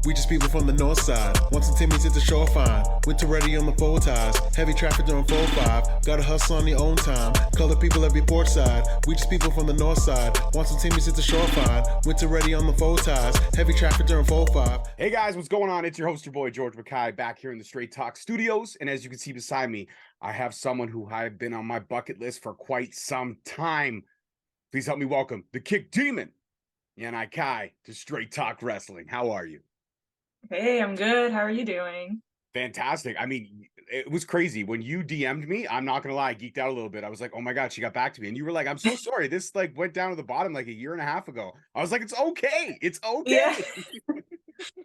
We just people from the north side. Want some Timmy's at the shore fine. Winter ready on the full ties. Heavy traffic during 4-5. Gotta hustle on your own time. Color people every port side. We just people from the north side. Want some Timmy's at the shore fine. Winter ready on the full ties. Heavy traffic during 4-5. Hey guys, what's going on? It's your host, your boy, George Mackay, back here in the Straight Talk Studios. And as you can see beside me, I have someone who I've been on my bucket list for quite some time. Please help me welcome the Kick Demon, Janai Kai, to Straight Talk Wrestling. How are you? Hey, I'm good. How are you doing? Fantastic. I mean, it was crazy. When you DM'd me, I'm not going to lie, I geeked out a little bit. I was like, oh my God, she got back to me. And you were like, I'm so sorry. This went down to the bottom like a year and a half ago. I was like, it's okay. It's okay.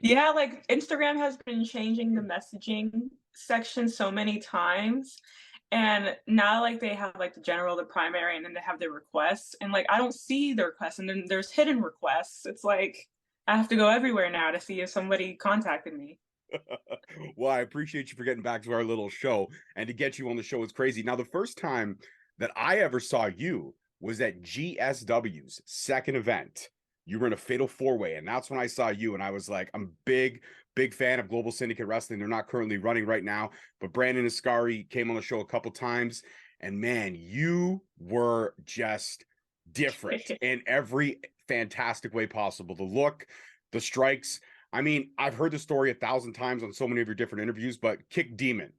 Yeah, like Instagram has been changing the messaging section so many times. And now like they have like the general, the primary, and then they have the requests. And like I don't see the requests, and then there's hidden requests. It's like I have to go everywhere now to see if somebody contacted me. Well, I appreciate you for getting back to our little show, and to get you on the show is crazy. Now, the first time that I ever saw you was at GSW's second event. You were in a fatal four-way, and that's when I saw you, and I was like, I'm big fan of Global Syndicate Wrestling. They're not currently running right now, but Brandon Ascari came on the show a couple times, and man, you were just different in every fantastic way possible. The look, the strikes. I mean, I've heard the story 1,000 times on so many of your different interviews, but Kick Demon,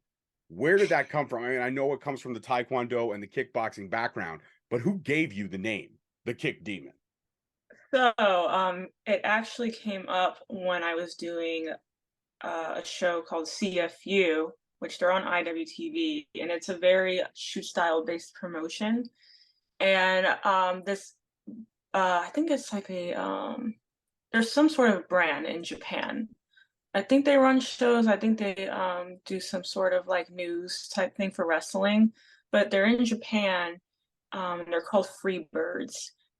where did that come from? I mean, I know it comes from the Taekwondo and the kickboxing background, but who gave you the name, the Kick Demon? So it actually came up when I was doing a show called CFU, which they're on IWTV, and it's a very shoot style based promotion. And this, I think it's like a, there's some sort of brand in Japan. I think they run shows. I think they do some sort of like news type thing for wrestling, but they're in Japan. And they're called Freebirds.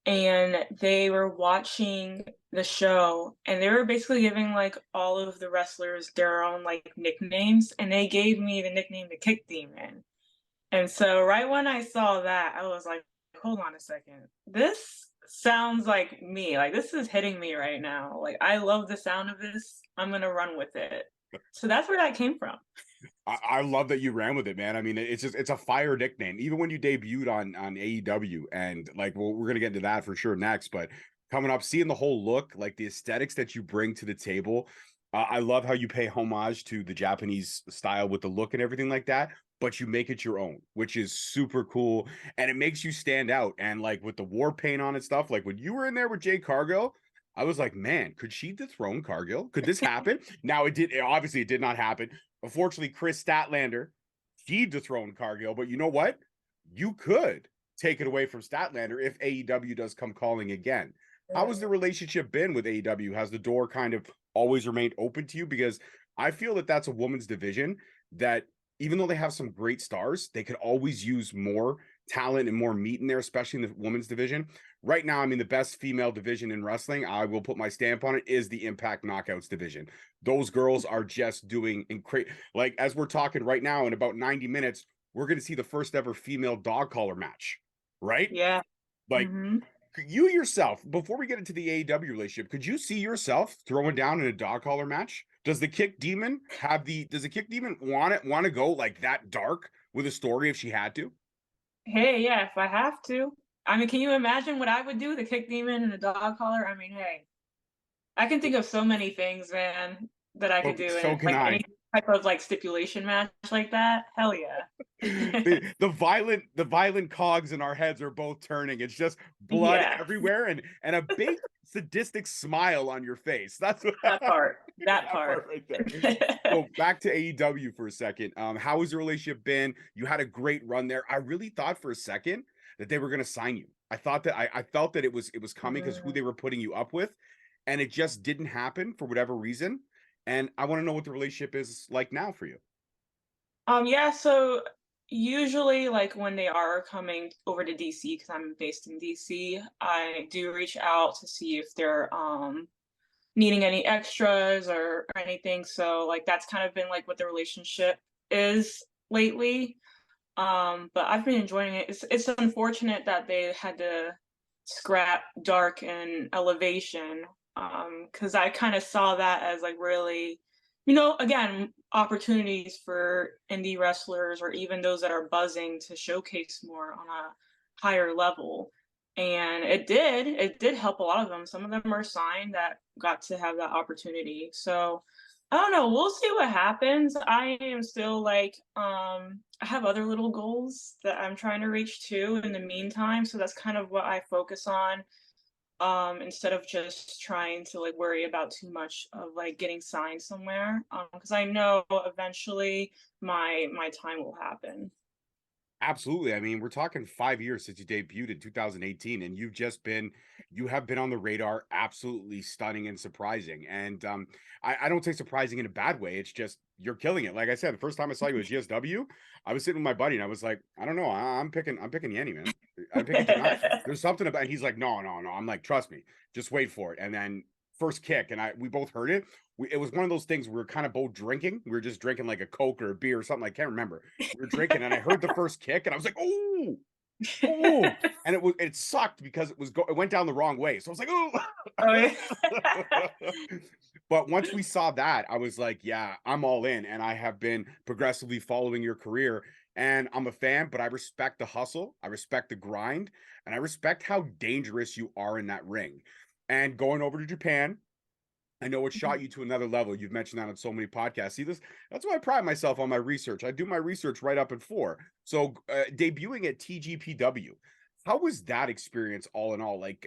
And they were watching the show, and they were basically giving like all of the wrestlers their own like nicknames, and they gave me the nickname the Kick Demon. And so right when I saw that, I was like, hold on a second. This sounds like me. Like this is hitting me right now. Like I love the sound of this. I'm gonna run with it. So that's where that came from. I love that you ran with it, man. I mean, it's a fire nickname. Even when you debuted on AEW, and like, well, we're gonna get into that for sure next. But coming up, seeing the whole look, like the aesthetics that you bring to the table, I love how you pay homage to the Japanese style with the look and everything like that. But you make it your own, which is super cool, and it makes you stand out. And like with the war paint on and stuff, like when you were in there with Jade Cargill, I was like, man, could she dethrone Cargill? Could this happen? Now it did. Obviously, it did not happen. Unfortunately, Chris Statlander, he dethroned Cargill, but you know what? You could take it away from Statlander if AEW does come calling again. How has the relationship been with AEW? Has the door kind of always remained open to you? Because I feel that that's a woman's division that, even though they have some great stars, they could always use more talent and more meat in there, especially in the women's division. Right now, I mean, the best female division in wrestling, I will put my stamp on it, is the Impact Knockouts division. Those girls are just doing incredible. Like, as we're talking right now, in about 90 minutes, we're going to see the first ever female dog collar match, right? Yeah. Like, you yourself, before we get into the AEW relationship, could you see yourself throwing down in a dog collar match? Does the Kick Demon want to go like that dark with a story if she had to? Hey, yeah, if I have to. I mean, can you imagine what I would do? The Kick Demon and the dog collar? I mean, hey, I can think of so many things, man, that I could do. So And can like I. any type of like stipulation match like that. Hell yeah. the violent cogs in our heads are both turning. It's just blood everywhere and a big sadistic smile on your face. That's what that part right there. So back to AEW for a second. How has the relationship been? You had a great run there. I really thought for a second that they were going to sign you. I thought that I felt that it was coming because who they were putting you up with, and it just didn't happen for whatever reason. And I want to know what the relationship is like now for you. Yeah, so usually like when they are coming over to DC, because I'm based in DC, I do reach out to see if they're needing any extras or anything. So like that's kind of been like what the relationship is lately. But I've been enjoying it. It's unfortunate that they had to scrap Dark and Elevation, because I kind of saw that as like really, you know, again, opportunities for indie wrestlers or even those that are buzzing to showcase more on a higher level. And it did help a lot of them. Some of them are signed that got to have that opportunity. So I don't know, we'll see what happens. I am still like, I have other little goals that I'm trying to reach too in the meantime. So that's kind of what I focus on, instead of just trying to like worry about too much of like getting signed somewhere, because I know eventually my time will happen. Absolutely. I mean, we're talking 5 years since you debuted in 2018, and you have been on the radar, absolutely stunning and surprising. And I don't say surprising in a bad way. It's just you're killing it. Like I said, the first time I saw you at GSW, I was sitting with my buddy and I was like, I don't know, I'm picking Yenny, man. I'm picking Janai. There's something about, and he's like, no, no, no. I'm like, trust me, just wait for it. And then first kick, and we both heard it. It was one of those things we were kind of both drinking. We were just drinking like a Coke or a beer or something. I can't remember. We were drinking, and I heard the first kick, and I was like, "Oh, oh!" And it sucked because it went down the wrong way. So I was like, "Oh." Oh yeah. But once we saw that, I was like, "Yeah, I'm all in." And I have been progressively following your career, and I'm a fan. But I respect the hustle, I respect the grind, and I respect how dangerous you are in that ring. And going over to Japan, I know it shot you to another level. You've mentioned that on so many podcasts. See this? That's why I pride myself on my research. I do my research right up at 4. So debuting at TGPW, how was that experience all in all? Like,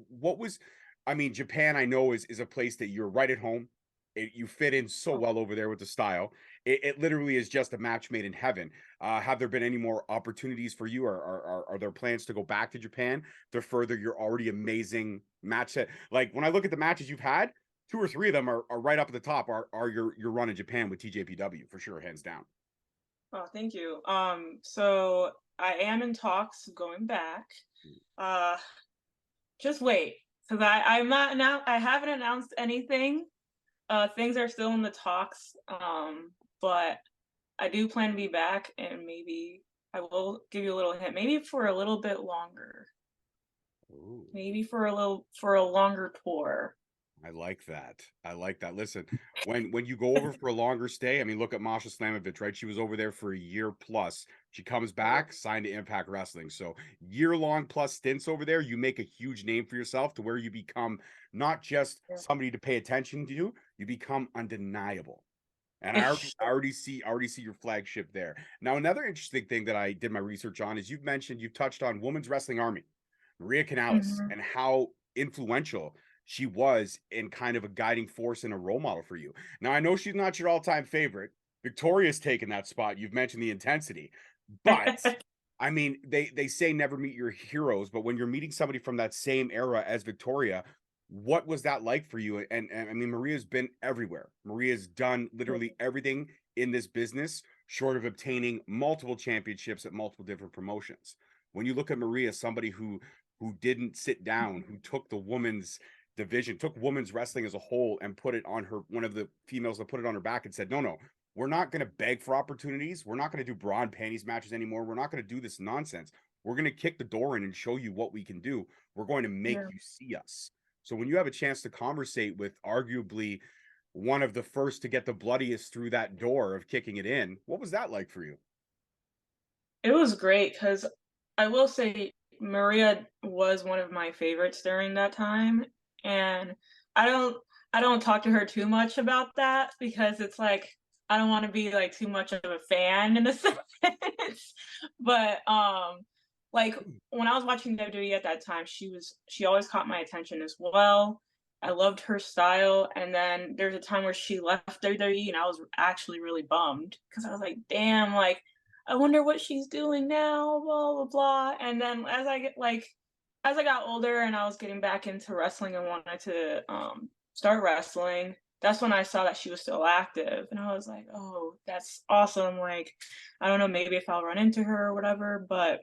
what was? I mean, Japan, I know is a place that you're right at home. You fit in so well over there with the style. It literally is just a match made in heaven. Have there been any more opportunities for you, or are there plans to go back to Japan to further your already amazing match set? Like when I look at the matches you've had, 2 or 3 of them are right up at the top. Are your run in Japan with TJPW for sure, hands down. Oh, thank you. So I am in talks going back. Uh, just wait, because I'm not now. I haven't announced anything. Things are still in the talks. But I do plan to be back, and maybe I will give you a little hint. Maybe for a little bit longer. Ooh. Maybe for a longer tour. I like that. I like that. Listen, when you go over for a longer stay, I mean, look at Masha Slamovich, right? She was over there for a year plus. She comes back, signed to Impact Wrestling. So year-long plus stints over there, you make a huge name for yourself to where you become not just somebody to pay attention to, you become undeniable. And I already see your flagship there. Now, another interesting thing that I did my research on is you've touched on Women's Wrestling Army, Maria Kanallis, Mhm. and how influential she was in kind of a guiding force and a role model for you. Now, I know she's not your all-time favorite. Victoria's taken that spot. You've mentioned the intensity, but I mean, they say never meet your heroes, but when you're meeting somebody from that same era as Victoria, what was that like for you? And I mean, Maria's been everywhere. Maria's done literally everything in this business, short of obtaining multiple championships at multiple different promotions. When you look at Maria, somebody who didn't sit down, who took the women's division, took women's wrestling as a whole and put it on her, one of the females that put it on her back and said, no, no, we're not going to beg for opportunities. We're not going to do bra and panties matches anymore. We're not going to do this nonsense. We're going to kick the door in and show you what we can do. We're going to make Yeah. you see us. So when you have a chance to conversate with arguably one of the first to get the bloodiest through that door of kicking it in, what was that like for you? It was great because I will say Maria was one of my favorites during that time, and I don't I don't talk to her too much about that because it's like I don't want to be like too much of a fan in a sense. But like when I was watching WWE at that time, she always caught my attention as well. I loved her style, and then there's a time where she left WWE, and I was actually really bummed because I was like, damn, like I wonder what she's doing now, blah blah blah. And then as I got older and I was getting back into wrestling and wanted to start wrestling, that's when I saw that she was still active. And I was like, oh, that's awesome. Like, I don't know, maybe if I'll run into her or whatever, but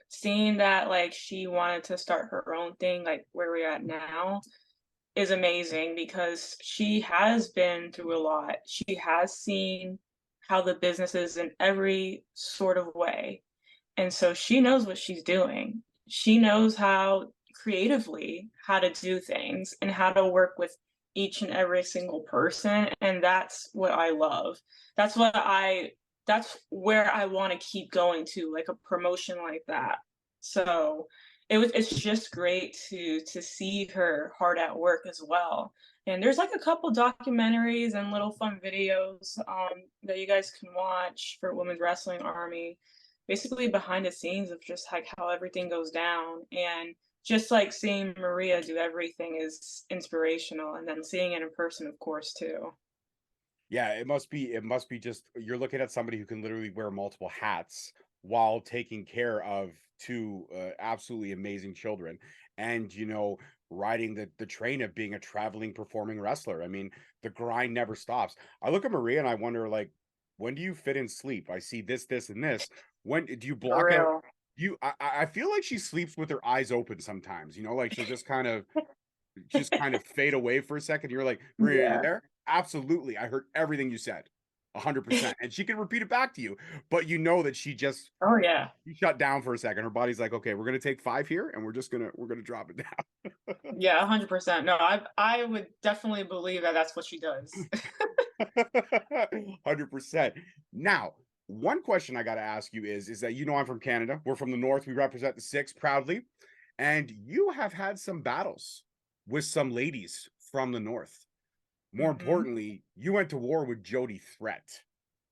seeing that like she wanted to start her own thing, like where we're at now, is amazing because she has been through a lot. She has seen how the business is in every sort of way. And so she knows what she's doing. She knows how creatively how to do things and how to work with each and every single person, and that's what I love. That's what I that's where I want to keep going to, like a promotion like that. So it's just great to see her hard at work as well. And there's like a couple documentaries and little fun videos that you guys can watch for Women's Wrestling Army, basically behind the scenes of just like how everything goes down. And just like seeing Maria do everything is inspirational, and then seeing it in person, of course, too. Yeah, it must be just you're looking at somebody who can literally wear multiple hats while taking care of two absolutely amazing children, and riding the train of being a traveling performing wrestler. I mean, the grind never stops. I look at Maria and I wonder, like, when do you fit in sleep? I see this and this. When do you For block out real. I feel like she sleeps with her eyes open sometimes, like she'll just kind of fade away for a second. You're like, Maria, are you Yeah. there? Absolutely. I heard everything you said. 100%. And she can repeat it back to you, but you know that she Oh yeah. shut down for a second. Her body's like, okay, we're gonna take 5 here and we're gonna drop it Yeah, 100%. No, I would definitely believe that that's what she does. down. 100%. Now, one question I gotta ask you is that I'm from Canada. We're from the north. We represent the six proudly. And you have had some battles with some ladies from the north. More Mhm. importantly, you went to war with Jody Threat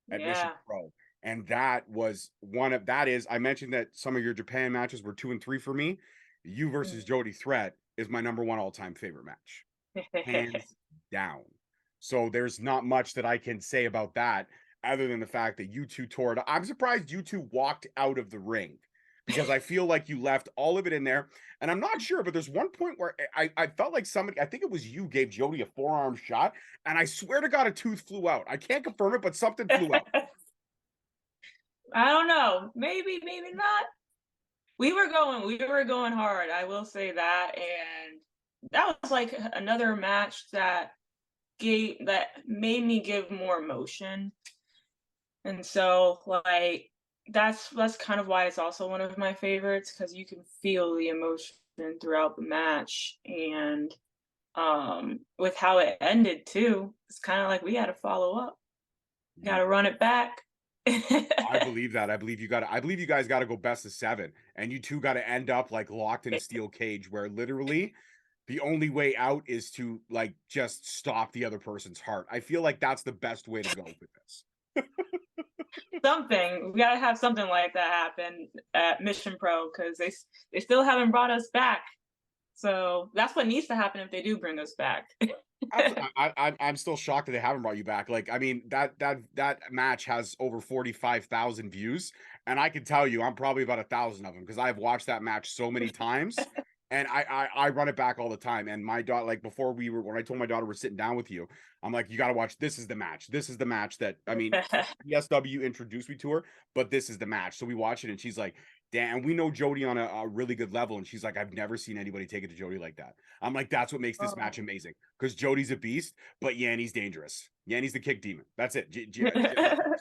at Mission Yeah. Pro. And that was I mentioned that some of your Japan matches were 2 and 3 for me. You versus Mm. Jody Threat is my number one all-time favorite match. Hands down. So there's not much that I can say about that other than the fact that you two tore it. I'm surprised you two walked out of the ring because I feel like you left all of it in there. And I'm not sure, but there's one point where I felt like somebody, I think it was you, gave Jody a forearm shot. And I swear to God, a tooth flew out. I can't confirm it, but something flew out. I don't know. Maybe, maybe not. We were going hard. I will say that, and that was like another match that made me give more emotion. And so like that's kind of why it's also one of my favorites, because you can feel the emotion throughout the match. And with how it ended too, it's kind of like we had to follow up, got to run it back. I believe that. I believe you guys got to go best of 7. And you two got to end up like locked in a steel cage where literally the only way out is to like just stop the other person's heart. I feel like that's the best way to go with this. Something we gotta have something like that happen at Mission Pro, because they still haven't brought us back. So that's what needs to happen if they do bring us back. I'm still shocked that they haven't brought you back. Like, I mean, that match has over 45,000 views, and I can tell you, I'm probably about 1,000 of them because I've watched that match so many times, and I run it back all the time. And my daughter, like when I told my daughter we're sitting down with you, I'm like, you got to watch. This is the match. This is the match that I mean, ESW introduced me to her, but this is the match. So we watch it, and she's like, damn, we know Jody on a really good level. And she's like, I've never seen anybody take it to Jody like that. I'm like, that's what makes this match Oh. amazing. Because Jody's a beast, but Yanni's dangerous. Yanni's the kick demon. That's it.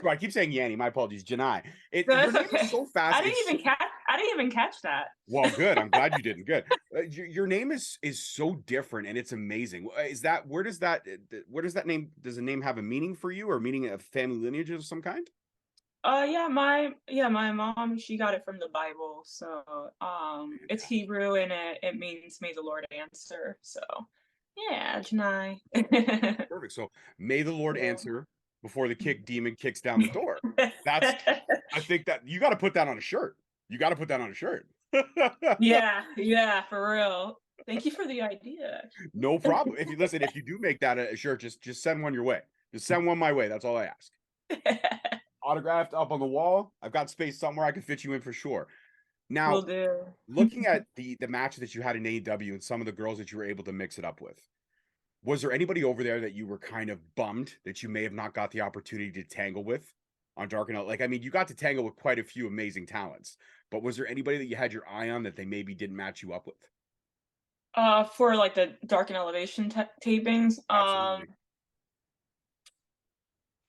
So I keep saying Yanni. My apologies. Janai. No, Your that's name is okay. so fast. I didn't even catch that. Well, good. I'm glad you didn't. Good. Your name is so different, and it's amazing. Is that where does that name? Does the name have a meaning for you, or meaning a family lineage of some kind? My mom, she got it from the Bible. So it's Fantastic. Hebrew, and it means may the Lord answer. So yeah, Janai. Perfect. So may the Lord Yeah. answer before the kick demon kicks down the door. That's I think that you got to put that on a shirt. You got to put that on a shirt. Yeah, for real. Thank you for the idea. No problem. If you do make that a shirt, just send one your way. Just send one my way. That's all I ask. Autographed up on the wall. I've got space somewhere I can fit you in for sure. Will Now, do. looking at the match that you had in AEW and some of the girls that you were able to mix it up with, was there anybody over there that you were kind of bummed that you may have not got the opportunity to tangle with on Dark and Out? Like, I mean, you got to tangle with quite a few amazing talents, but was there anybody that you had your eye on that they maybe didn't match you up with? For like the Dark and Elevation tapings, Absolutely.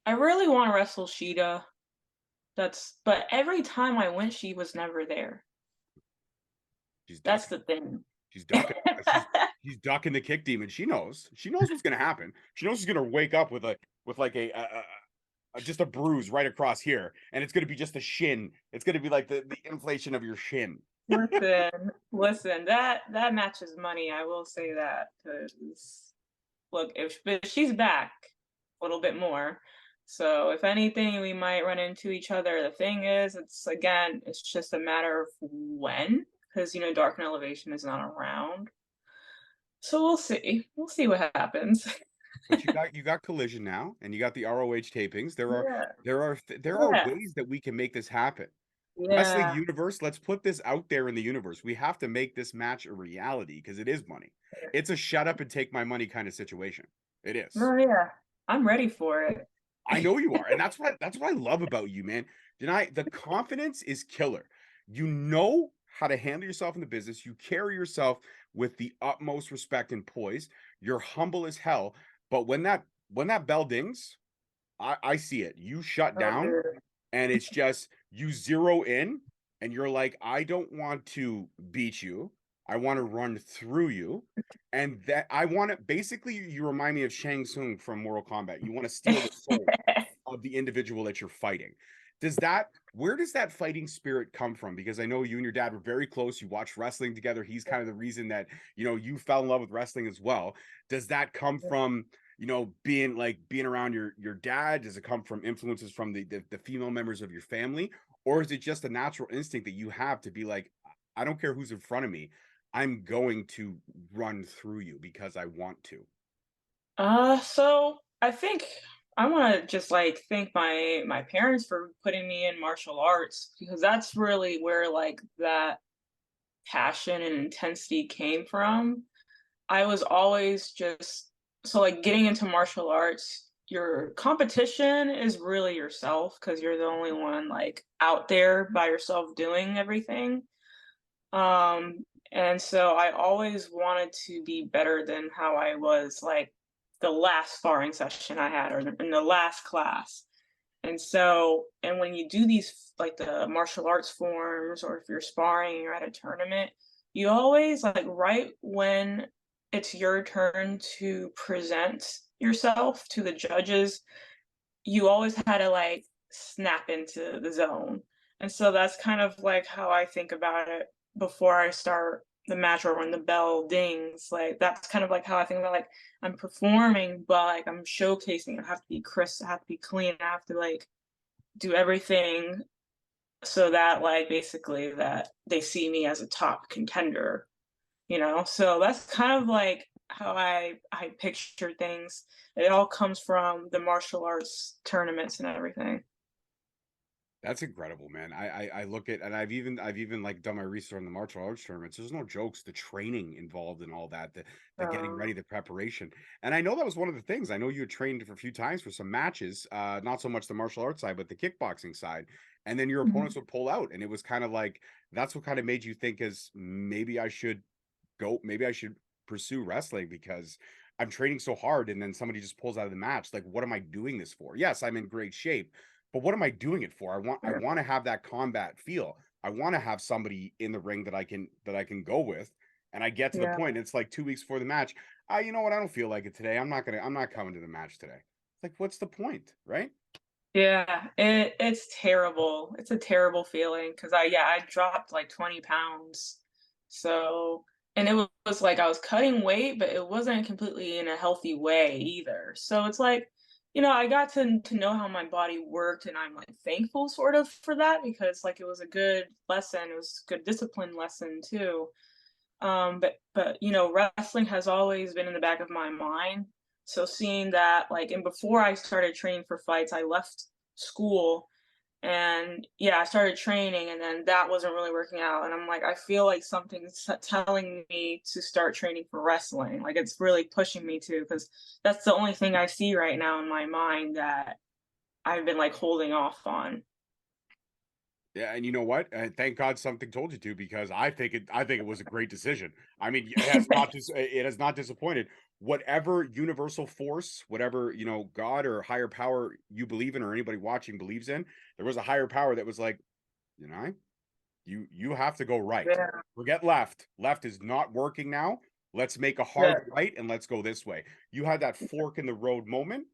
I really want to wrestle Sheeta. But every time I went, she was never there. She's That's definitely the thing. She's ducking. She's ducking the kick demon. She knows what's gonna happen. She knows she's gonna wake up with just a bruise right across here, and it's gonna be just a shin. It's gonna be like the inflation of your shin. Listen, that match is money. I will say that, because look, if she's back a little bit more, so if anything, we might run into each other. The thing is, it's just a matter of when, because Dark and Elevation is not around. So we'll see. We'll see what happens. But you got Collision now, and you got the ROH tapings. There are Yeah. ways that we can make this happen. Wrestling Yeah. universe, let's put this out there in the universe. We have to make this match a reality because it is money. It's a shut up and take my money kind of situation. It is. No, yeah. I'm ready for it. I know you are, and that's what I love about you, man. Janai, the confidence is killer. You know how to handle yourself in the business. You carry yourself with the utmost respect and poise. You're humble as hell. But when that bell dings, I see it. You shut Oh, down, dude. and it's just you zero in, and you're like, I don't want to beat you. I want to run through you. And that I want to basically, you remind me of Shang Tsung from Mortal Kombat. You want to steal the soul of the individual that you're fighting. Where does that fighting spirit come from? Because I know you and your dad were very close. You watched wrestling together. He's kind of the reason that, you fell in love with wrestling as well. Does that come from, being around your dad? Does it come from influences from the female members of your family? Or is it just a natural instinct that you have to be like, I don't care who's in front of me. I'm going to run through you because I want to. So I think I want to just thank my parents for putting me in martial arts, because that's really where that passion and intensity came from. I was always just getting into martial arts, your competition is really yourself, because you're the only one out there by yourself doing everything. And so I always wanted to be better than how I was the last sparring session I had, or in the last class. And when you do these the martial arts forms, or if you're sparring, you're at a tournament, you always right when it's your turn to present yourself to the judges, you always had to snap into the zone. And so that's kind of how I think about it before I start the match, or when the bell dings. That's kind of how I think about I'm performing, but I'm showcasing. I have to be crisp, I have to be clean, I have to do everything so that basically that they see me as a top contender, so that's kind of how I picture things. It all comes from the martial arts tournaments and everything. That's incredible, man. I look at, and I've even done my research on the martial arts tournaments. There's no jokes, the training involved in all that, the getting ready, the preparation. And I know that was one of the things. I know you had trained for a few times for some matches, not so much the martial arts side, but the kickboxing side. And then your opponents would pull out, and it was kind of that's what kind of made you think as maybe I should pursue wrestling, because I'm training so hard, and then somebody just pulls out of the match. What am I doing this for? Yes, I'm in great shape, but what am I doing it for? I want to have that combat feel. I want to have somebody in the ring that I can go with. And I get to the point, it's 2 weeks before the match. You know what? I don't feel like it today. I'm not coming to the match today. It's what's the point, right? Yeah, it's terrible. It's a terrible feeling, because I dropped 20 pounds. So, and it was I was cutting weight, but it wasn't completely in a healthy way either. So it's I got to know how my body worked, and I'm thankful sort of for that, because it was a good lesson. It was a good discipline lesson too. But wrestling has always been in the back of my mind. So seeing that and before I started training for fights, I left school, and I started training, and then that wasn't really working out, and I'm I feel something's telling me to start training for wrestling. It's really pushing me to, because that's the only thing I see right now in my mind that I've been holding off on. Yeah, and you know what? Thank God something told you to, because I think it was a great decision. I mean, it has not disappointed. Whatever universal force, whatever, God or higher power you believe in, or anybody watching believes in, there was a higher power that was you know, You have to go right. Yeah. Forget left. Left is not working now. Let's make a Yeah. hard right and let's go this way. You had that fork in the road moment,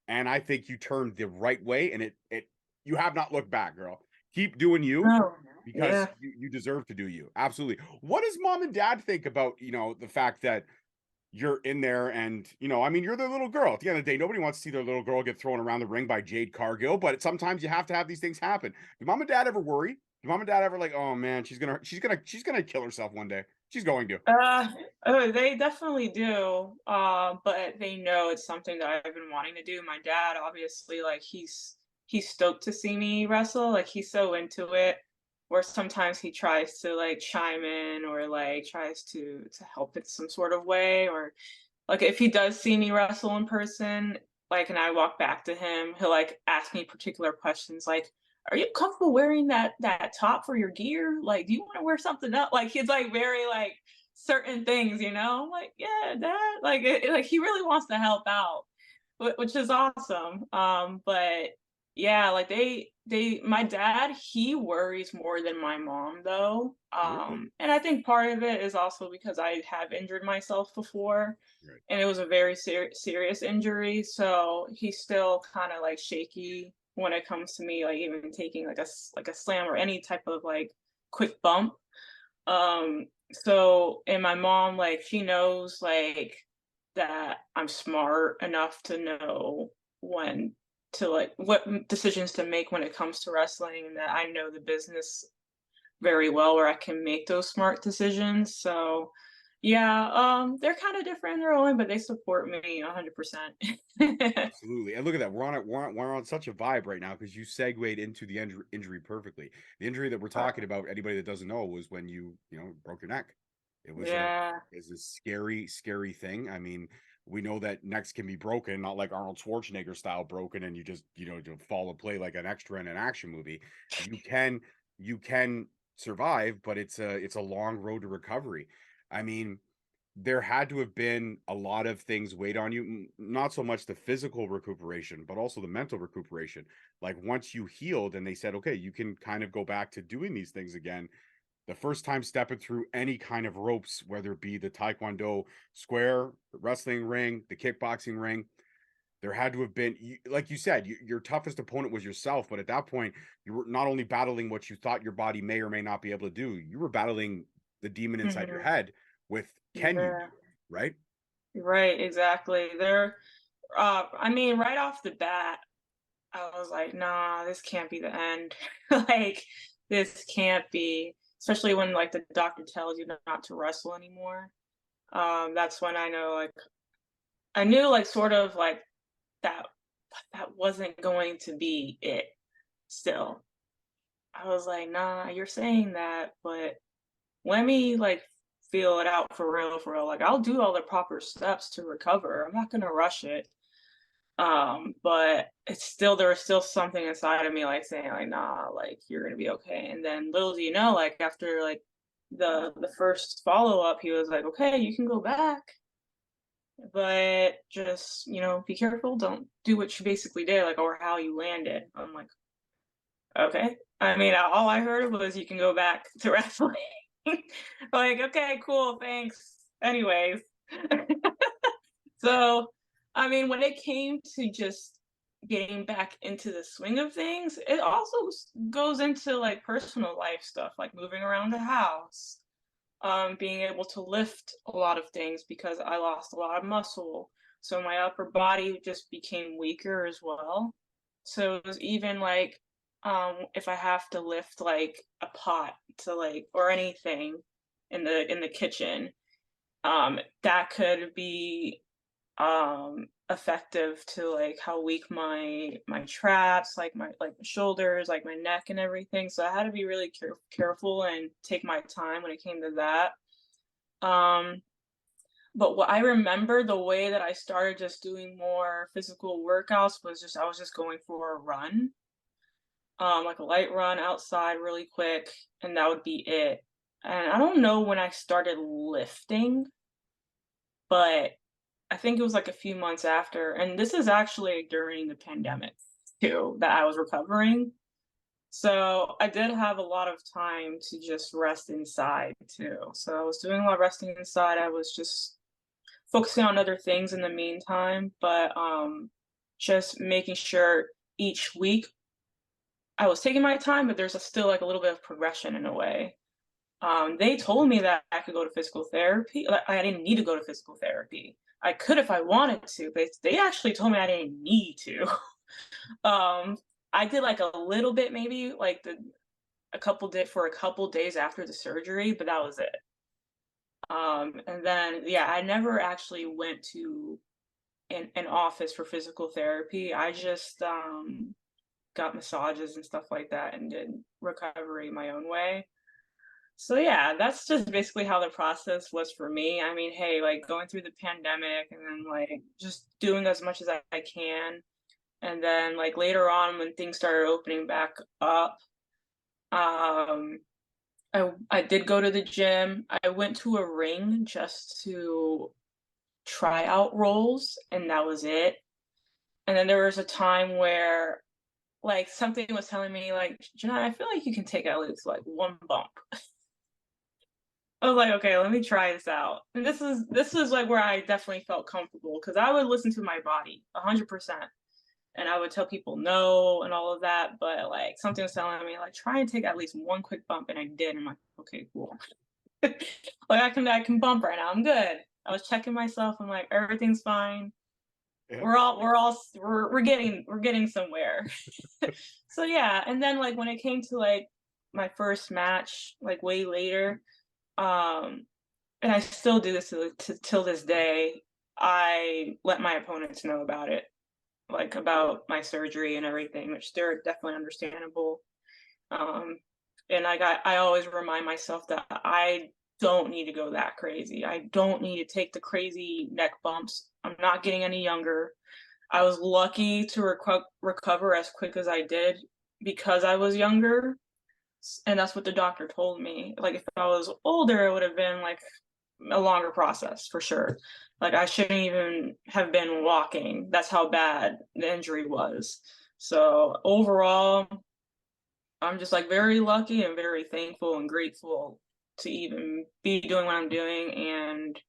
and I think you turned the right way, and it you have not looked back, girl. Keep doing you Oh, because yeah. you deserve to do you. Absolutely. What does mom and dad think about, the fact that you're in there and, I mean, you're their little girl. At the end of the day, nobody wants to see their little girl get thrown around the ring by Jade Cargill, but sometimes you have to have these things happen. Do mom and dad ever worry? Do mom and dad ever like, oh man, she's gonna kill herself one day. She's going to. Oh, they definitely do. But they know it's something that I've been wanting to do. My dad, obviously, like he's stoked to see me wrestle. Like he's so into it. Where sometimes he tries to like chime in or like tries to help in some sort of way. Or like if he does see me wrestle in person, like and I walk back to him, he'll like ask me particular questions like, are you comfortable wearing that top for your gear? Like, do you want to wear something up? Like he's like very like certain things, you know? I'm like, yeah, dad. Like like he really wants to help out, which is awesome. But yeah, like they my dad, he worries more than my mom though. Really? And I think part of it is also because I have injured myself before Right. and it was a very serious injury, so he's still kind of like shaky when it comes to me like even taking like a slam or any type of like quick bump. So and my mom like she knows like that I'm smart enough to know when to like what decisions to make when it comes to wrestling and that I know the business very well where I can make those smart decisions. So yeah, they're kind of different in their own, but they support me 100%. Absolutely. And look at that. We're on such a vibe right now because you segued into the injury perfectly. The injury that we're talking about, anybody that doesn't know, was when you broke your neck. It was Yeah. a scary, scary thing. I mean, we know that necks can be broken, not like Arnold Schwarzenegger style broken, and you just, fall and play like an extra in an action movie. You can survive, but it's a long road to recovery. I mean, there had to have been a lot of things weighed on you, not so much the physical recuperation, but also the mental recuperation. Like once you healed and they said, okay, you can kind of go back to doing these things again. The first time stepping through any kind of ropes, whether it be the Taekwondo square, the wrestling ring, the kickboxing ring, there had to have been, like you said, your toughest opponent was yourself. But at that point, you were not only battling what you thought your body may or may not be able to do, you were battling the demon inside your Mhm. head with, can you do, Yeah. right? Right, exactly. I mean, right off the bat, I was like, nah, this can't be the end. Like, this can't be, especially when like the doctor tells you not to wrestle anymore. That's when I know like I knew like sort of like that that wasn't going to be it still. I was like, nah, you're saying that, but let me like feel it out for real, for real. Like I'll do all the proper steps to recover. I'm not gonna rush it. But it's still there was still something inside of me like saying like, nah, like you're gonna be okay. And then little do you know, like after like the first follow up, he was like, okay, you can go back, but just be careful. Don't do what you basically did, like or how you landed. I'm like, okay. I mean, all I heard was you can go back to wrestling. Like, okay, cool, thanks. Anyways. So, I mean, when it came to just getting back into the swing of things, it also goes into like personal life stuff, like moving around the house, being able to lift a lot of things because I lost a lot of muscle. So my upper body just became weaker as well. So it was even like if I have to lift like a pot to like or anything in the kitchen, that could be effective to like how weak my traps like my shoulders like my neck and everything, so I had to be really careful and take my time when it came to that. um but what I remember, the way that I started just doing more physical workouts was just I was just going for a run, like a light run outside really quick, and that would be it. And I don't know when I started lifting, but I think it was like a few months after, and this is actually during the pandemic too that I was recovering. So I did have a lot of time to just rest inside too. So I was doing a lot of resting inside. I was just focusing on other things in the meantime, but just making sure each week I was taking my time, but there's still like a little bit of progression in a way. They told me that I could go to physical therapy. I didn't need to go to physical therapy. I could if I wanted to, but they actually told me I didn't need to. um, I did like a little bit, maybe like a couple days after the surgery, but that was it. And then yeah, I never actually went to an office for physical therapy. I just got massages and stuff like that and did recovery my own way. So yeah, that's just basically how the process was for me. I mean, hey, like going through the pandemic and then like just doing as much as I can. And then like later on when things started opening back up, um I did go to the gym. I went to a ring just to try out roles and that was it. And then there was a time where like something was telling me like, Janai, I feel like you can take at least like one bump. I was like, okay, let me try this out. And this is like where I definitely felt comfortable because I would listen to my body 100%. And I would tell people no and all of that, but like something was telling me like try and take at least one quick bump, and I did. And I'm like, okay, cool. Like I can bump right now. I'm good. I was checking myself. I'm like, everything's fine. Yeah. We're getting somewhere. So yeah, and then like when it came to like my first match, like way later, um, and I still do this till this day. I let my opponents know about it, like about my surgery and everything, which they're definitely understandable. Um, and I always remind myself that I don't need to go that crazy. I don't need to take the crazy neck bumps. I'm not getting any younger. I was lucky to recover as quick as I did because I was younger. And that's what the doctor told me. Like if I was older, it would have been like a longer process for sure. Like I shouldn't even have been walking. That's how bad the injury was. So overall, I'm just like very lucky and very thankful and grateful to even be doing what I'm doing. And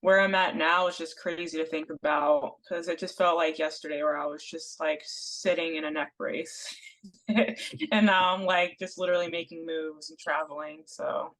where I'm at now is just crazy to think about because it just felt like yesterday where I was just like sitting in a neck brace. And now I'm like just literally making moves and traveling. So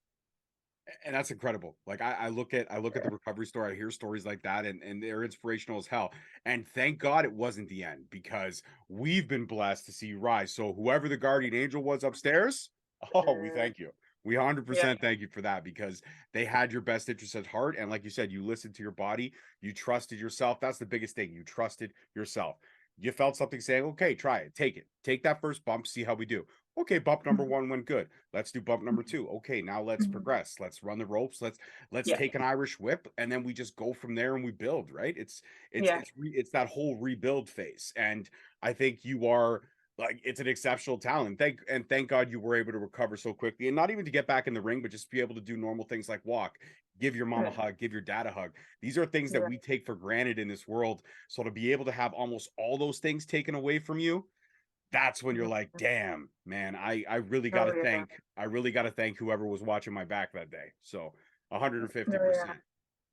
And that's incredible. Like I look at the recovery story, I hear stories like that, and they're inspirational as hell. And thank God it wasn't the end because we've been blessed to see you rise. So whoever the guardian angel was upstairs, oh, we thank you. We yeah, 100% thank you for that because they had your best interest at heart. And like you said, you listened to your body, you trusted yourself. That's the biggest thing. You trusted yourself. You felt something saying, okay, try it, take that first bump, see how we do. Okay, bump number one went good. Let's do bump number two. Okay, now let's progress. Let's run the ropes. Let's yeah, take an Irish whip, and then we just go from there and we build. Right? yeah, It's that whole rebuild phase, and I think you are like it's an exceptional talent. Thank God you were able to recover so quickly, and not even to get back in the ring, but just be able to do normal things like walk, give your mom a yeah, hug, give your dad a hug. These are things that yeah, we take for granted in this world. So to be able to have almost all those things taken away from you, that's when you're like, damn, man, I really oh gotta yeah, thank whoever was watching my back that day. So oh 150%. yeah.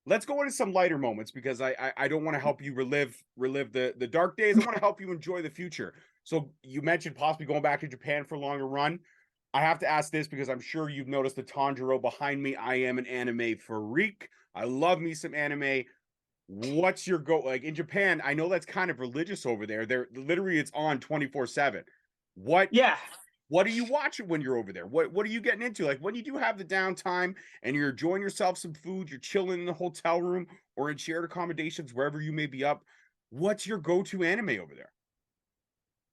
Let's go into some lighter moments because I don't want to help you relive the dark days. I want to help you enjoy the future. So you mentioned possibly going back to Japan for a longer run. I have to ask this because I'm sure you've noticed the Tanjiro behind me. I am an anime freak. I love me some anime. What's your go like in Japan? I know that's kind of religious over there. They're literally it's on 24/7. What Yeah. what are you watching when you're over there? What are you getting into? Like when you do have the downtime and you're enjoying yourself some food, you're chilling in the hotel room or in shared accommodations wherever you may be up. What's your go-to anime over there?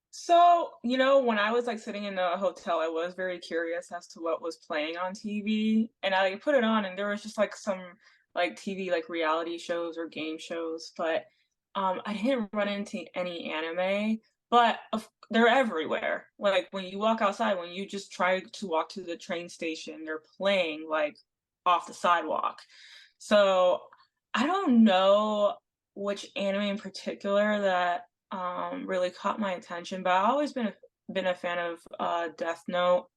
So, when I was like sitting in the hotel, I was very curious as to what was playing on TV. And I put it on and there was just like some like TV like reality shows or game shows, but I didn't run into any anime, but they're everywhere. Like when you walk outside, when you just try to walk to the train station, they're playing like off the sidewalk. So I don't know which anime in particular that really caught my attention, but I've always been been a fan of Death Note.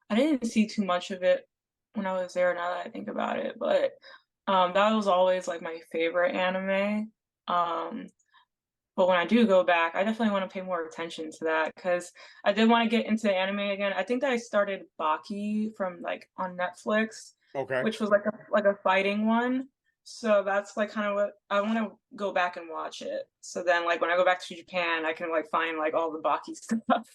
I didn't see too much of it when I was there, now that I think about it, but that was always like my favorite anime. Um, but when I do go back, I definitely want to pay more attention to that because I did want to get into anime again. I think that I started Baki from like on Netflix, Okay. which was like a fighting one. So that's like kind of what I want to go back and watch it. So then like when I go back to Japan, I can like find like all the Baki stuff.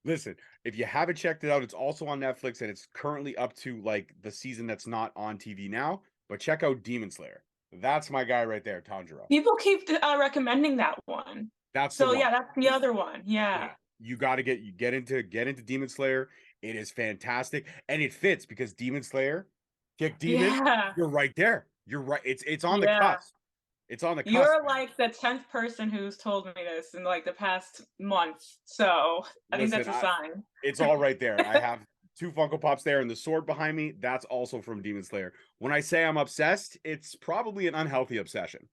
Listen, if you haven't checked it out, it's also on Netflix and it's currently up to like the season that's not on TV now. But check out Demon Slayer. That's my guy right there, Tanjiro. People keep recommending that one. That's the So one. yeah, that's the other one. Yeah. Yeah, you got to get into Demon Slayer. It is fantastic, and it fits because Demon Slayer, kick demon. Yeah. You're right there. You're right. It's on the Yeah. cusp. It's on the cusp. You're Man. like the 10th person who's told me this in like the past month. So I think Listen, that's a sign. it's all right there. I have 2 Funko Pops there, and the sword behind me. That's also from Demon Slayer. When I say I'm obsessed, it's probably an unhealthy obsession.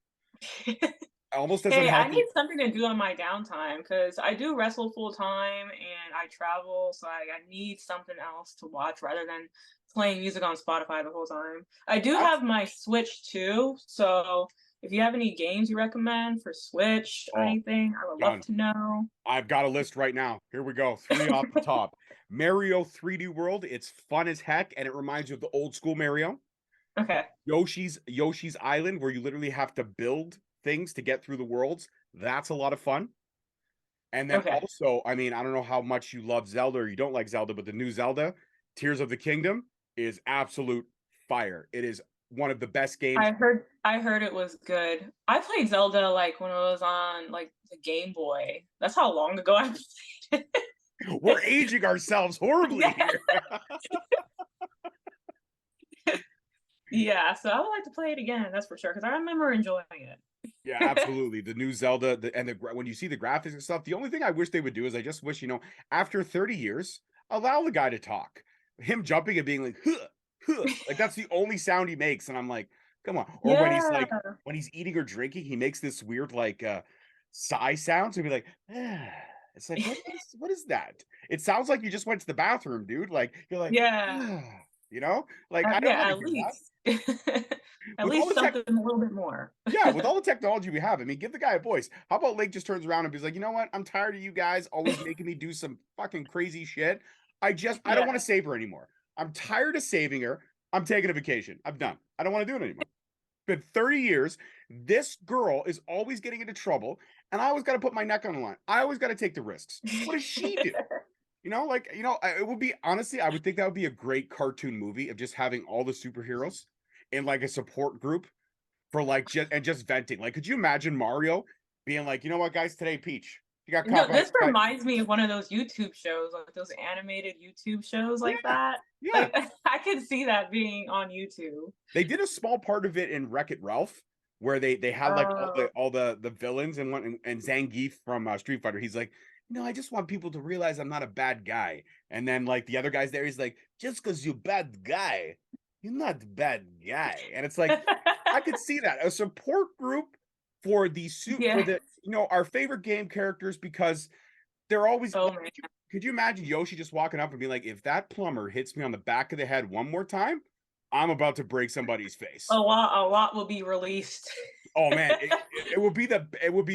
Almost as Hey, I unhealthy. need something to do on my downtime because I do wrestle full time and I travel, so I need something else to watch rather than playing music on Spotify the whole time. I do have my Switch too, so if you have any games you recommend for Switch or Oh, anything, I would love done. to know. I've got a list right now. Here we go. 3 off the top. Mario 3D World. It's fun as heck, and it reminds you of the old school Mario. Okay. Yoshi's Island, where you literally have to build things to get through the worlds. That's a lot of fun. And then Okay. also, I mean, I don't know how much you love Zelda or you don't like Zelda, but the new Zelda, Tears of the Kingdom, is absolute fire. It is one of the best games. I heard it was good. I played Zelda like when it was on like the Game Boy. That's how long ago I played it. We're aging ourselves horribly Yeah. here. Yeah, so I would like to play it again, that's for sure, because I remember enjoying it. Yeah, absolutely. The new Zelda, when you see the graphics and stuff, the only thing I wish they would do is I just wish, after 30 years, allow the guy to talk. Him jumping and being like, huh, huh, like that's the only sound he makes, and I'm like, come on. Or when he's eating or drinking, he makes this weird like sigh sound. So he'd be like, ah. It's like, what is that? It sounds like you just went to the bathroom, dude. Like you're like, Yeah. ah. Like I don't Yeah, want to at hear that. least. At With all least the something a little bit more. Yeah, with all the technology we have, I mean, give the guy a voice. How about Link just turns around and be like, you know what? I'm tired of you guys always making me do some fucking crazy shit. I don't want to save her anymore. I'm tired of saving her. I'm taking a vacation. I'm done. I don't want to do it anymore. Been 30 years. This girl is always getting into trouble, and I always got to put my neck on the line. I always got to take the risks. What does she do? It would be honestly, I would think that would be a great cartoon movie of just having all the superheroes in like a support group for like just venting. Like, could you imagine Mario being like, you know what, guys, today Peach, you got caught No, by this reminds me of one of those YouTube shows, like those animated YouTube shows like yeah, that. yeah. Like I could see that being on YouTube. They did a small part of it in Wreck-It Ralph, where they had like all the villains and Zangief from Street Fighter. He's like, I just want people to realize I'm not a bad guy. And then like the other guys there, he's like, just because you're bad guy, you're not a bad guy. And it's like, I could see that a support group for the for the our favorite game characters, because they're always could you imagine Yoshi just walking up and being like, if that plumber hits me on the back of the head one more time, I'm about to break somebody's face. A lot will be released. Oh man, it would be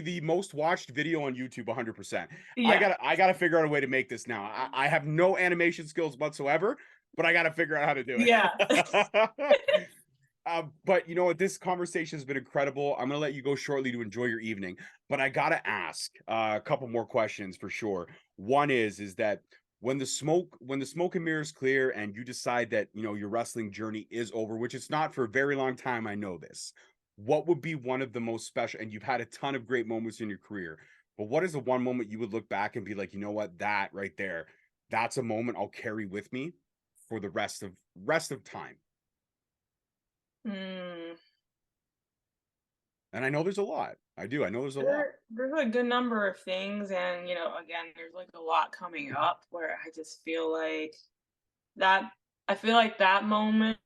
the most watched video on YouTube 100%. Yeah. I gotta figure out a way to make this now. I have no animation skills whatsoever, but I gotta figure out how to do it. Yeah. But you know what? This conversation has been incredible. I'm gonna let you go shortly to enjoy your evening, but I gotta ask a couple more questions for sure. One is that when the smoke and mirrors clear and you decide that your wrestling journey is over, which it's not for a very long time, I know this. What would be one of the most special? And you've had a ton of great moments in your career, but what is the one moment you would look back and be like, you know what, that right there, that's a moment I'll carry with me for the rest of time. And I know there's a lot. I know there's a lot. There's a good number of things, and again, there's like a lot coming up where I just feel like that moment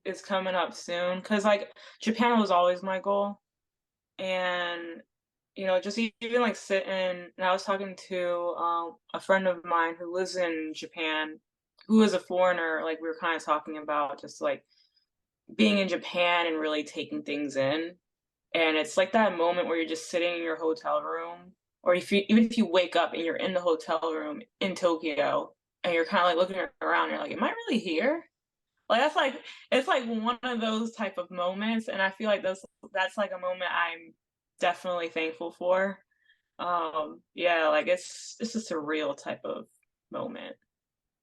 is coming up soon, because like Japan was always my goal, and just even like sitting, and I was talking to a friend of mine who lives in Japan, who is a foreigner. Like we were kind of talking about just like being in Japan and really taking things in. And it's like that moment where you're just sitting in your hotel room, or even if you wake up and you're in the hotel room in Tokyo and you're kind of like looking around, you're like, am I really here? Like it's like one of those type of moments, and I feel like that's like a moment I'm definitely thankful for. Yeah, like it's just a real type of moment.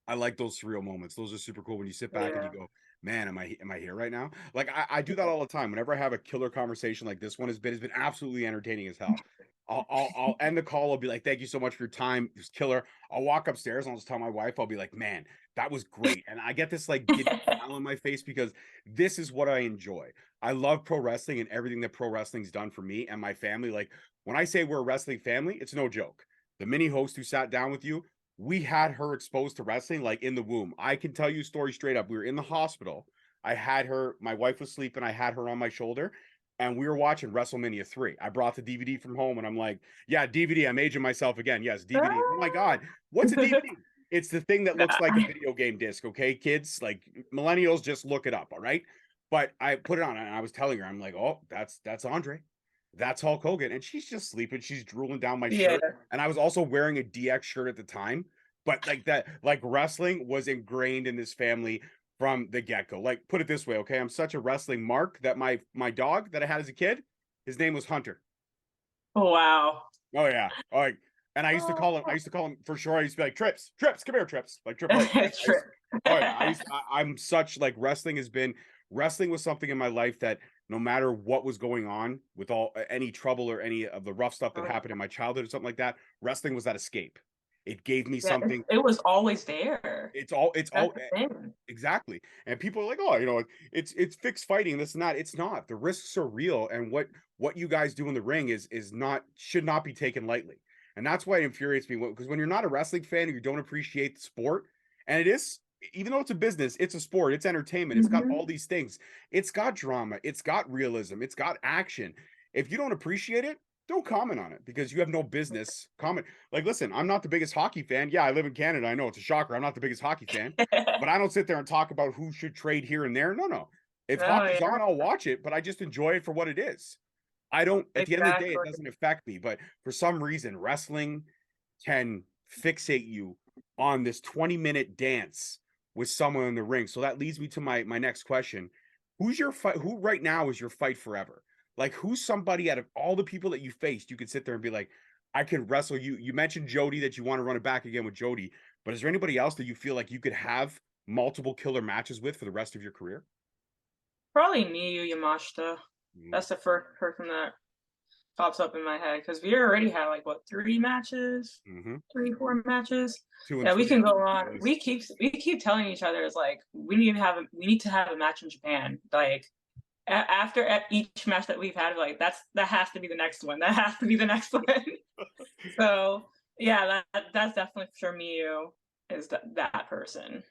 I like those surreal moments. Those are super cool when you sit back and you Yeah. go, man, am I here right now? Like I do that all the time. Whenever I have a killer conversation like this one has been absolutely entertaining as hell. I'll end the call. I'll be like, thank you so much for your time. It was killer. I'll walk upstairs and I'll just tell my wife, I'll be like, man, that was great. And I get this like giddy smile on my face because this is what I enjoy. I love pro wrestling and everything that pro wrestling's done for me and my family. Like when I say we're a wrestling family, it's no joke. The mini host who sat down with you, we had her exposed to wrestling like in the womb. I can tell you a story straight up. We were in the hospital. I had her, my wife was sleeping. I had her on my shoulder and we were watching WrestleMania 3. I brought the DVD from home and I'm like, yeah, DVD. I'm aging myself again. Yes, DVD. Oh my God. What's a DVD? It's the thing that looks like a video game disc. Okay, kids, like millennials, just look it up. All right. But I put it on and I was telling her, I'm like, oh, that's Andre. That's Hulk Hogan. And she's just sleeping. She's drooling down my Yeah. shirt. And I was also wearing a DX shirt at the time. But like that, like wrestling was ingrained in this family from the get-go. Like, put it this way, okay? I'm such a wrestling mark that my dog that I had as a kid, his name was Hunter. Oh, wow. Oh yeah. All right. And Oh. I used to call him for sure. I used to be like, Trips, come here, Trips, like Triple H. True. Oh yeah. I'm such like wrestling was something in my life that no matter what was going on with all any trouble or any of the rough stuff that Oh, happened in my childhood or something like that, wrestling was that escape. It gave me yeah, something. it was always there. It's That's all the thing. exactly. And people are like, oh, it's fixed fighting, this and that. It's not. The risks are real, and what you guys do in the ring is not should not be taken lightly. And that's why it infuriates me because when you're not a wrestling fan or you don't appreciate the sport, and it is, even though it's a business, it's a sport, it's entertainment, it's got Mhm. all these things, it's got drama, it's got realism, it's got action. If you don't appreciate it, don't comment on it because you have no business comment. Like, listen, I'm not the biggest hockey fan. Yeah, I live in Canada. I know it's a shocker. I'm not the biggest hockey fan, but I don't sit there and talk about who should trade here and there. No, no. If Oh, hockey's yeah, on, I'll watch it, but I just enjoy it for what it is. I don't, at the end of the day, it exactly. doesn't affect me, but for some reason, wrestling can fixate you on this 20-minute dance with someone in the ring. So that leads me to my next question. Who's your fight? Who right now is your fight forever? Like, who's somebody out of all the people that you faced, you could sit there and be like, I can wrestle you. You mentioned Jody that you want to run it back again with Jody, but is there anybody else that you feel like you could have multiple killer matches with for the rest of your career? Probably Miyu Yamashita. Mm-hmm. That's the first person that pops up in my head because we already had like what 3 matches, Mm-hmm. 3 4 matches. 2 and Yeah, we 3 can at go on. least. We keep telling each other it's like we need to have a match in Japan. Like after each match that we've had, like that has to be the next one. That has to be the next one. So yeah, that's definitely for Miyu is that person.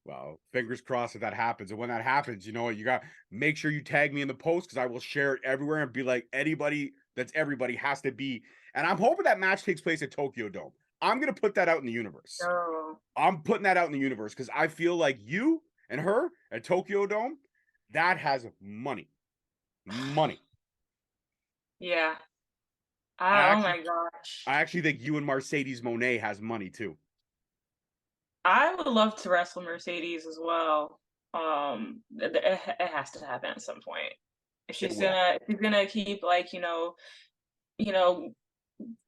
Well, fingers crossed if that happens. And when that happens, you know what? You got make sure you tag me in the post because I will share it everywhere and be like, anybody that's everybody has to be. And I'm hoping that match takes place at Tokyo Dome. I'm gonna put that out in the universe. Oh I'm putting that out in the universe because I feel like you and her at Tokyo Dome, that has money. Money. yeah. I Oh actually my gosh. I actually think you and Mercedes Monet has money too. I would love to wrestle Mercedes as well. It has to happen at some point. If It she's will. gonna keep like you know,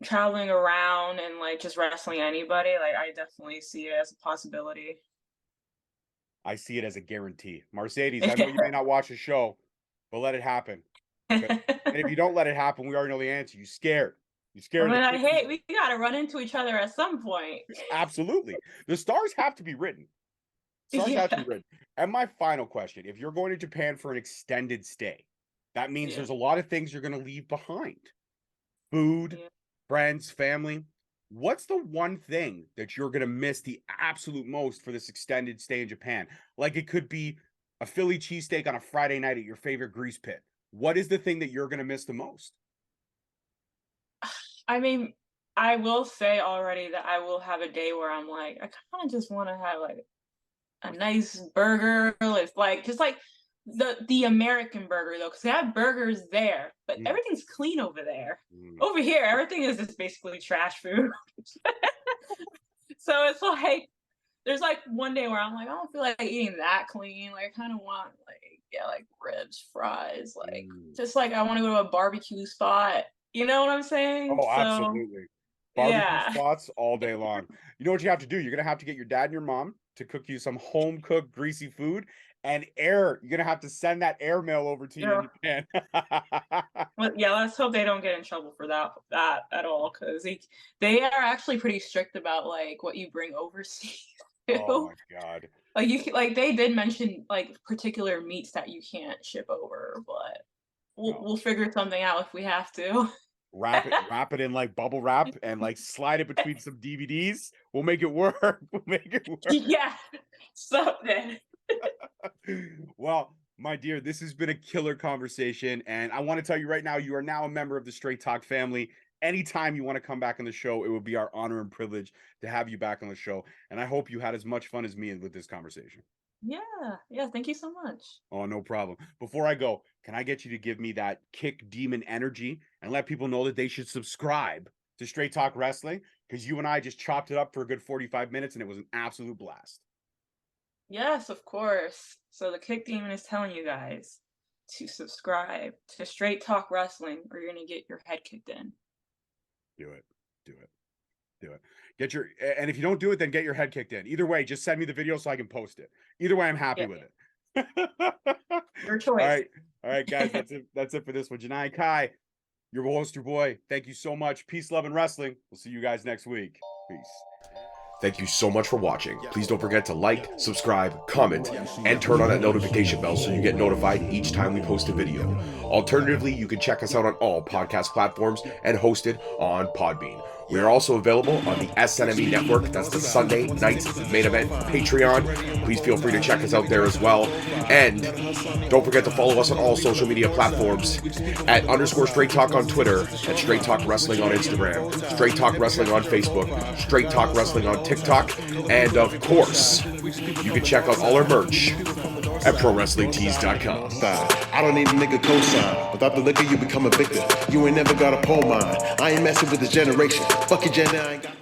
traveling around and like just wrestling anybody, like I definitely see it as a possibility. I see it as a guarantee. Mercedes, I know you may not watch the show, but let it happen. And if you don't let it happen, we already know the answer. You scared. You I scared mean, of the I cookies. hate we gotta run into each other at some point. Absolutely. The stars have to be written. Stars have to be Yeah, written. And my final question, if you're going to Japan for an extended stay, that means yeah, there's a lot of things you're going to leave behind. Food, yeah. friends, family. What's the one thing that you're going to miss the absolute most for this extended stay in Japan? Like it could be a Philly cheesesteak on a Friday night at your favorite grease pit. What is the thing that you're going to miss the most? I mean, I will say already that I will have a day where I'm like, I kind of just want to have like a nice burger with like just like the American burger though, because they have burgers there, but Mm, everything's clean over there. mm. Over here, everything is just basically trash food. So it's like there's like one day where I'm like, I don't feel like eating that clean. Like I kind of want like like ribs, fries, like Mm. just like I want to go to a barbecue spot. You know what I'm saying? Oh, So absolutely. Barbecue yeah. spots all day long. You know what you have to do? You're gonna have to get your dad and your mom to cook you some home cooked greasy food and air. You're gonna have to send that airmail over to you when Yeah. you can. Well, yeah, let's hope they don't get in trouble for that at all, because they are actually pretty strict about like what you bring overseas Oh too. my God. Like like they did mention like particular meats that you can't ship over, but No. we'll figure something out if we have to. Wrap it in like bubble wrap and like slide it between some DVDs. We'll make it work. We'll make it work. Yeah, something. Well, my dear, this has been a killer conversation. And I want to tell you right now, you are now a member of the Straight Talk family. Anytime you want to come back on the show, it would be our honor and privilege to have you back on the show. And I hope you had as much fun as me with this conversation. Yeah, thank you so much. Oh, no problem. Before I go, can I get you to give me that kick demon energy and let people know that they should subscribe to Straight Talk Wrestling? Because you and I just chopped it up for a good 45 minutes and it was an absolute blast. Yes, of course. So the Kick Demon is telling you guys to subscribe to Straight Talk Wrestling, or you're gonna get your head kicked in. Do it. Do it. Do it. And if you don't do it, then get your head kicked in. Either way, just send me the video so I can post it. Either way, I'm happy Yeah, with it. your choice. All right, guys. That's it for this one. Janai Kai, your host, your boy. Thank you so much. Peace, love, and wrestling. We'll see you guys next week. Peace. Thank you so much for watching. Please don't forget to like, subscribe, comment, and turn on that notification bell so you get notified each time we post a video. Alternatively, you can check us out on all podcast platforms and hosted on Podbean. We are also available on the SNME network. That's the Sunday Nights Main Event Patreon. Please feel free to check us out there as well. And don't forget to follow us on all social media platforms at _Straight Talk on Twitter, at Straight Talk Wrestling on Instagram, Straight Talk Wrestling on Facebook, Straight Talk Wrestling on TikTok, and of course, you can check out all our merch at ProWrestlingTees.com. I don't need a nigga cosign. Without the liquor, you become a victim. You ain't never got a pole mine. I ain't messing with this generation. Fuck your gen, I ain't got.